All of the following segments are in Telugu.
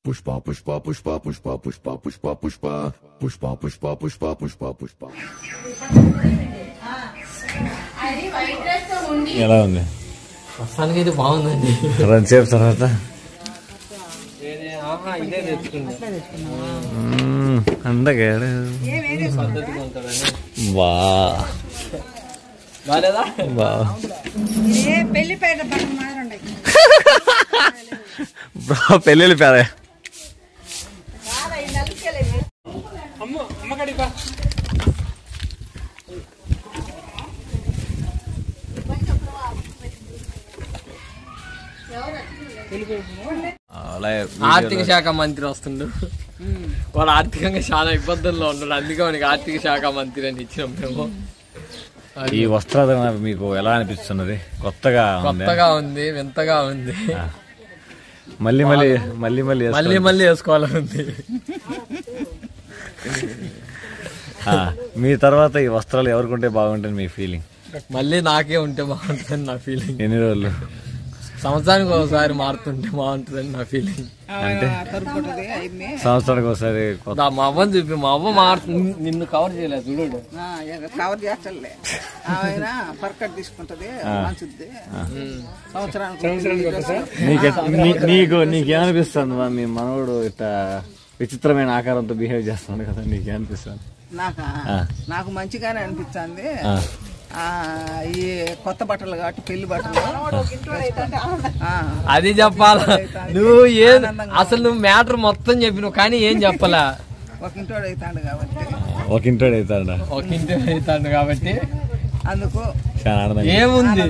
పుష్ప పుష్ప పుష్ప పుష్ప పుష్ప పుష్ప పుష్ప పుష్ప పుష్ప పుష్ప పుష్ప పుష్ప. ఎలా ఉంది? ప్రస్తుతానికి ఇది బాగుందండి. రెండుసేపు తర్వాత అందగాడు బా పెళ్ళిళ్ళు పేరే ఆర్థిక శాఖ మంత్రి వస్తుండు. వాడు ఆర్థికంగా చాలా ఇబ్బందుల్లో ఉన్నాడు, అందుకే వానికి ఆర్థిక శాఖ మంత్రి అని ఇచ్చినాం మేము. ఈ వస్త్రాధరణ మీకు ఎలా అనిపిస్తున్నది? కొత్తగా ఉంది, వింతగా ఉంది. మళ్ళీ మళ్ళీ మళ్ళీ మళ్ళీ మళ్ళీ మళ్ళీ వేసుకోవాలని ఉంది. మీ తర్వాత ఈ వస్త్రాలు ఎవరికుంటే బాగుంటుంది మీ ఫీలింగ్? మళ్ళీ నాకే ఉంటే బాగుంటుంది నా ఫీలింగ్. ఎన్ని రోజులు? సంవత్సరానికి ఒకసారి మారుతుంటే బాగుంటుందని నా ఫీలింగ్. అంటే సంవత్సరానికి ఒకసారి మా అవ్వని చూపి, మా అవ్వ మారుతుంది. నిన్ను కవర్ చేయలేదు చూడు, కవర్ చేస్తలే పర్కట్ తీసుకుంటది. నీకేమనిపిస్తుంది? మీ మనోడు ఇట్లా విచిత్రమైన ఆకారంతో బిహేవ్ చేస్తున్నాడు కదా, నీకేమనిపిస్తుంది? నాకు మంచిగానే అనిపిస్తుంది. ఈ కొత్త బట్టలు కాబట్టి పెళ్లి బట్టలు అది చెప్పాలా నువ్వు? అసలు నువ్వు మ్యాటర్ మొత్తం చెప్పినావు కానీ ఏం చెప్పాలా? ఒక ఇంటోడు అవుతాడు కాబట్టి అందుకు ఏముంది,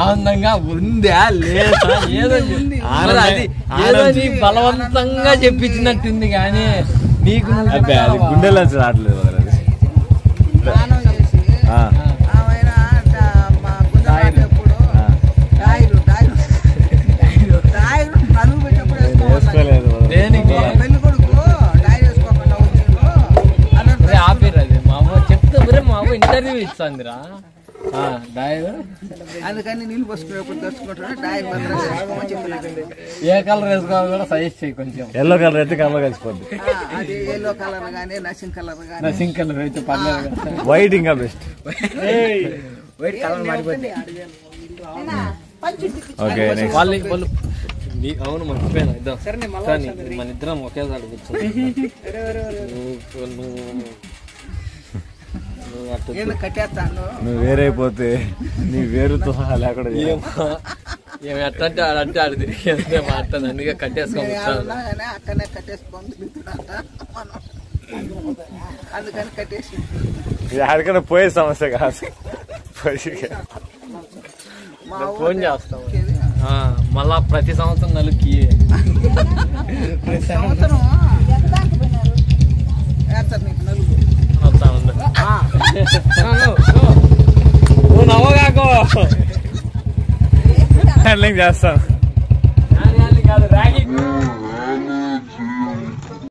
ఆనందంగా ఉందా లేదా? ఏదో నీ బలవంతంగా చెప్పించినట్టుంది కానీ నీకు గుండెలో రావట్లేదు. పెళ్లి కొడుకు డైరీ వేసుకోకుండా ఆపేరు. అది మా అమ్మ చెప్తే మా అమ్మ ఇంటర్వ్యూ ఇస్తాందిరా. అందుకని నీళ్ళు పోసుకునేప్పుడు దర్చుకుంటాడు. డైరీ ఏ కలర్ వేసుకోవాలి కూడా సజెస్ట్ చేయి కొంచెం. ఎల్లో కలర్ అయితే కలర్ కలిసిపోద్ది. అది ఎల్లో కలర్ గానీ నర్సింగ్ కలర్ అయితే పర్లేదు. వైట్ ఇంకా బెస్ట్. వైట్ కలర్ మారిపోయింది. ఓకే అవును మర్చిపోయినా. మన ఇద్దరం ఒకేసారి కూర్చొని నువ్వు వేరైపోతే నీ వేరుతో సహా లేకుండా ఎట్టంటే ఆడంటే ఆడు తిరిగి మాట్లాడు. అందుకే కట్టేసుకోవాలి. అక్కడనే కట్టేసుకోండి. అందుకని కట్టేసి ఎక్కడికైనా పోయే సమస్య కాదు. ఫోన్ చేస్తాం మళ్ళా ప్రతి సంవత్సరం నలుగుకి నవ్వగాకో చేస్తాను.